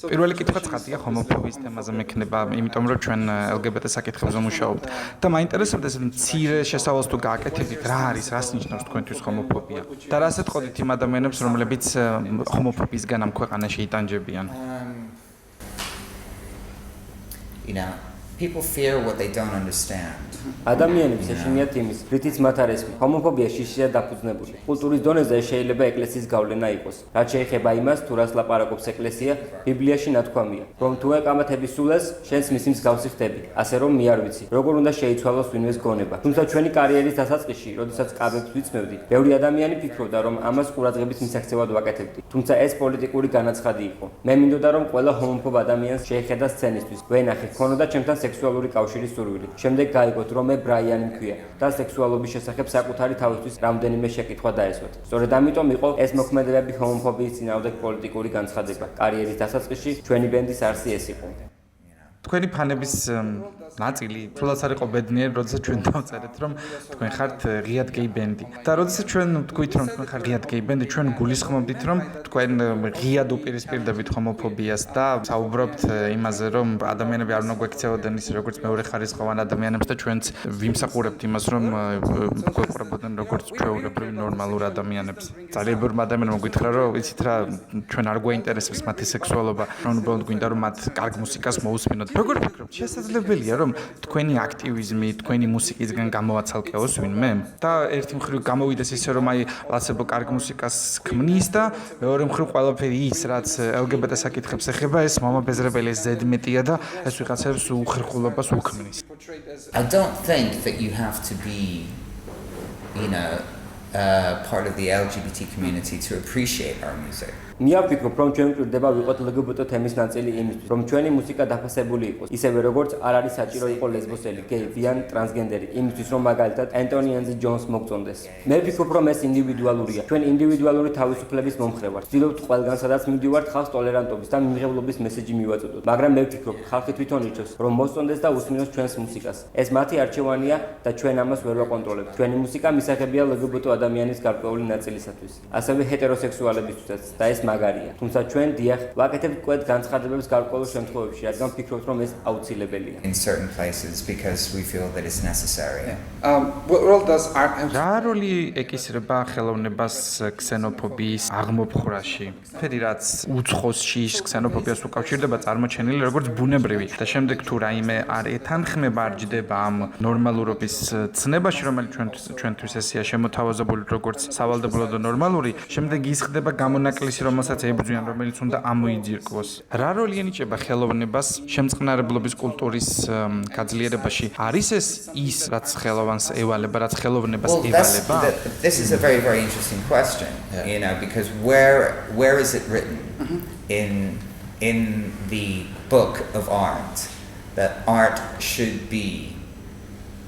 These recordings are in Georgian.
პირველი კითხვა ცხადია ჰომოფობიის თემაზე მექნება, იმიტომ რომ ჩვენ LGBT საკითხებზე მუშაობთ და მაინტერესებდა ეს მცირე შესავალს თუ გააკეთებთ, რა არის, რას ნიშნავს თქვენთვის ჰომოფობია? და რას ეთყოდით იმ ადამიანებს, რომლებიც ჰომოფობიისგან ამ ქვეყანაში იტანჯებიან? People fear what they don't understand. ადამიანებს ეშინიათ იმის, რითიც მათ არ ესმის. ჰომოფობია შიშია დაფუძნებული. კულტურის დონეზე შეიძლება ეკლესიის გავლენა იყოს. რაც შეეხება იმას, თუ რას ლაპარაკობს ეკლესია, ბიბლიაში ნათქვამია, რომ თუ ეკამათები სულას, შენს მის მსგავსი ხდები. ასე რომ მე არ ვიცი, როგორ უნდა შეიცვალოს ვინმეს გონება. თუმცა ჩვენი კარიერის დასაწყისში, როდესაც კაბებს ვიცმევდი, ბევრი ადამიანი ფიქრობდა, რომ ამას ყურადღების მისაქცევად ვაკეთებდი. თუმცა ეს პოლიტიკური განაცხადი იყო. მე მინდოდა, რომ ყველა ჰომოფობ ადამიანს შეეხედა სცენისთვის. ვენახე, ქონოდა ჩემთან სექსუალური კავშირის სურვილი. შემდეგ გაიგოთ, რომ მე ბრაიანი მქვია და სექსუალობის შესახებ საკუთარი თავისთვის რამდენიმე შეკითხვა დაესვათ. სწორედ ამიტომ იყო ეს მოქმედებები ჰომოფობიის წინააღმდეგ პოლიტიკური განცხადება. კარიერის დასაწყისში ჩვენი ბენდის არსი ეს იყო. თქვენი ფანების ნაწილი თულაც არ იყო ბედნიერი, როდესაც ჩვენ დავწერეთ, რომ თქვენ ხართ ღიად გეი ბენდი. და როდესაც ჩვენ თქვით, რომ თქვენ ხართ ღიად გეი ბენდი, ჩვენ გულისხმობდით, რომ თქვენ ღიად უპირისპირდებით ჰომოფობიას და საუბრობთ იმაზე, რომ ადამიანები არ უნდა გვექცეოდნენ ის როგორც მეორე ხარისხოვან ადამიანებს და ჩვენც ვიმსახურებთ იმას, რომ გვეყურებოდნენ როგორც ჩვეულებრივ ნორმალურ ადამიანებს. ძალიან ბევრი ადამიანი მოგითხრა, რომ იცით რა, ჩვენ არ გვაინტერესებს მათი სექსუალობა, რომ უბრალოდ გვინდა რომ მათ კარგ მუსიკას მოусმინოთ. როგორ ფიქრობთ, შესაძლებელია რომ თქვენი აქტივიზმი, თქვენი მუსიკისგან გამოაცალკეოს ვინმე? და ერთი მხრივ გამოვიდეს ისე რომ აი ლაცებო კარგ მუსიკას ქმნის და მეორე მხრივ ყველაფერი ის რაც LGBT საკითხებს ეხება, ეს მომაბეზრებელი, ეს ზედმეტია და ეს ვიღაცებს უხერხულობას უქმნის. I don't think that you have to be, part of the LGBT community to appreciate our music. მე ვფიქრობ, რომ ჩვენ გვჭირდება ვიყოთ LGBT თემის ნაწილი იმისთვის, რომ ჩვენი მუსიკა დაფასებული იყოს, ისევე როგორც არ არის საჭირო იყო ლესბოსელი, გეი, ვიან, ტრანსგენდერი, იმისთვის რომ მაგალითად ენტონი ენზი ჯონს მოგწონდეს. მე ვფიქრობ, რომ ეს ინდივიდუალურია. ჩვენ ინდივიდუალური თავისუფლების მომხრე ვართ. ვცდილობთ ყველგან, სადაც მივდივართ, ხალხს ტოლერანტობის და მიმღებლობის მესეჯი მივაწოდოთ. მაგრამ მე ვფიქრობ, ხალხი თვითონ ირჩევს, რომ მოსწონდეს და უსმინოს ჩვენს მუსიკას. ეს მათი არჩევანია და ჩვენ ამას ვერ ვაკონტროლებთ. ჩვენი მუსიკა მისაღებია LGBT ადამიანის გარკვეული ნაწილისათვის, ასევე ჰეტეროსექსუალებისთვისაც და ეს მაგარია. თუმცა ჩვენ დიახ, ვაკეთებთ კვეთ განცხადებებს გარკვეულ შემთხვევებში, რადგან ვფიქრობთ, რომ ეს აუცილებელია. In certain places because we feel that it's necessary. What role does art have? რა როლი ეკისრება ხელოვნებას ქსენოფობიის აღმოფხვრაში? ფერი რაც უცხოსში ქსენოფობიას უკავშირდება წარმოჩენილი როგორც ბუნებრივი და შემდეგ თუ რაიმე არ ეთანხმება, არ ჯდება ამ ნორმალურობის ცნებაში, რომელიც ჩვენთვის ესეა შემოთავაზებული როგორც სავალდებულო და ნორმალური, შემდეგ ის ხდება გამონაკლისი, რომელსაც ებრძვიან, რომელიც უნდა ამოიძირკოს. რა როლი ენიჭება ხელოვნებას შემწყნარებლობის კულტურის გაძლიერებაში? არის ეს ის, რაც ხელოვანს ევალება, რაც ხელოვნებას ევალება? This is a very, very interesting question, because where is it written in the book of art that art should be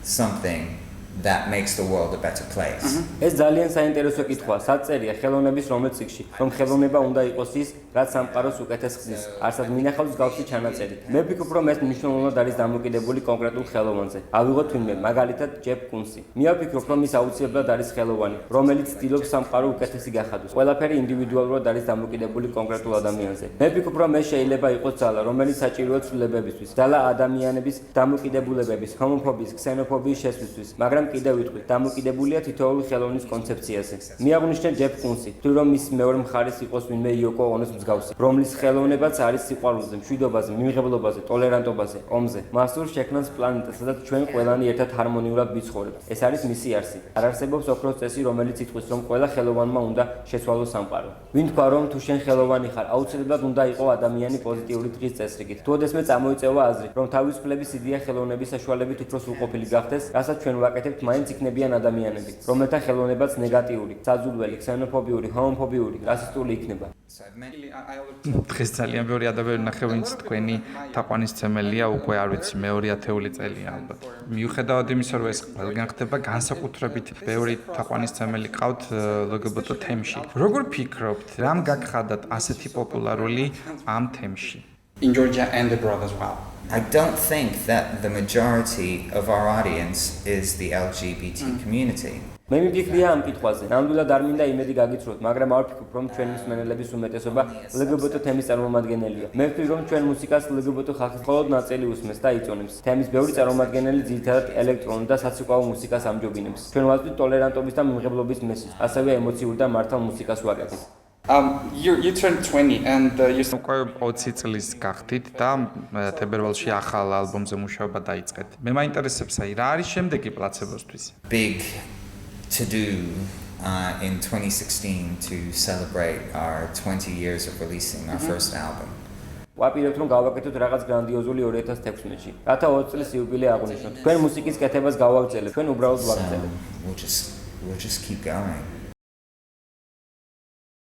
something that makes the world a better place. ეს ძალიან საინტერესო კითხვაა. საწერია ხელოვნების რომელ წიგში, რომ ხელოვნება უნდა იყოს ის, რაც სამყაროს უკეთეს ხდის. არსად მინახავს მსგავსი ჩანაწერი. მე ვფიქრობ, რომ ეს მნიშვნელოვნად არის დამოკიდებული კონკრეტულ ხელოვანზე. ავიღოთ ვინმე, მაგალითად ჯეფ კუნსი. მე ვფიქრობ, რომ ის აუცილებლად არის ხელოვანი, რომელიც ცდილობს სამყარო უკეთესი გახადოს. ყველაფერი ინდივიდუალურად არის დამოკიდებული კონკრეტულ ადამიანზე. მე ვფიქრობ, რომ ეს შეიძლება იყოს ძალა, რომელიც საჭიროა ცვლილებებისთვის, ძალა ადამიანების დამოკიდებულებების, ჰომოფობიის, ქსენოფობიის შესწრისთვის, მაგრამ კიდევ ვიტყვი, დამოკიდებულია თითოეული ხელოვნის კონცეფციაზე. მე აღვნიშნე ჯეფ კუნსი, თუ რომ ის მეორე მხარეს იყოს ვინმე იოკო ონოს მსგავსი, რომლის ხელოვნებაც არის სიყვარულზე, მშვიდობაზე, მიმღებლობაზე, ტოლერანტობაზე, ომზე. მას სურს შექმნას პლანეტა, სადაც ჩვენ ყველანი ერთად ჰარმონიულად ვიცხოვრებთ. ეს არის მისი არსი. არ არსებობს ოქროს წესი, რომელიც იტყვის, რომ ყველა ხელოვანმა უნდა შეცვალოს სამყარო. ვინ თქვა, რომ თუ შენ ხელოვანი ხარ, აუცილებლად უნდა იყო ადამიანი პოზიტიური დღის წესრიგით. თუ ოდესმე წამოიწევა აზრი, რომ თავისუფლების იდეა ხელოვნების საშუალებით უფრო სრულყოფილი გახდეს, რასაც ჩვენ ვაკეთებთ, მაინც იქნებიან ადამიანები, რომელთა ხელოვნებაც ნეგატიური, საძულველი, ქსენოფობიური, ჰომოფობიური, რასისტული იქნება. დღეს ძალიან ბევრი ადამიანი ნახე, ვინც თქვენი თაყვანისმცემელია, უკვე არ ვიცი, მეორე ათეული წელია ალბათ. მიუხედავად იმისა, რომ ეს ყველგან ხდება, განსაკუთრებით ბევრი თაყვანისმცემელი ყავთ LGBT თემში. როგორ ფიქრობთ, რამ გაგხადათ ასეთი პოპულარული ამ თემში? In Georgia and abroad as well. I don't think that the majority of our audience is the LGBT community. მე მიფიქრია ამ კითხვაზე. ნამდვილად არ მინდა იმედი გაგიცრუოთ, მაგრამ არ ვფიქრობ, რომ ჩვენი მსმენელების უმეტესობა LGBT თემის წარმომადგენელია. მე ვფიქრობ, რომ ჩვენ მუსიკას LGBT ხალხის მხოლოდ ნაწილი უსმენს და იწონებს. თემის ბევრი წარმომადგენელი ძირითადად ელექტრონულ და საცეკვაო მუსიკას ამჯობინებს. ჩვენ ვაწვდით ტოლერანტობის და მიმღებლობის მესიჯს, ასევე ემოციური და მართალ მუსიკას ვაკეთებთ. You turned 20 and you უკვე 20 წლის გახდით და თებერვალში ახალ ალბომზე მუშაობა დაიწყეთ. მე მაინტერესებს აი რა არის შემდეგი პლაცებოსთვის? Big to do in 2016 to celebrate our 20 years of releasing our first album. ვაპირებთ რომ გავაკეთოთ რაღაც გრანდიოზული 2016-ში. რათა 20 წლის იუბილე აღვნიშნოთ. ჩვენ მუსიკის კეთებას გავაგრძელებთ, ჩვენ უბრალოდ ვაგრძელებთ. We'll just keep going.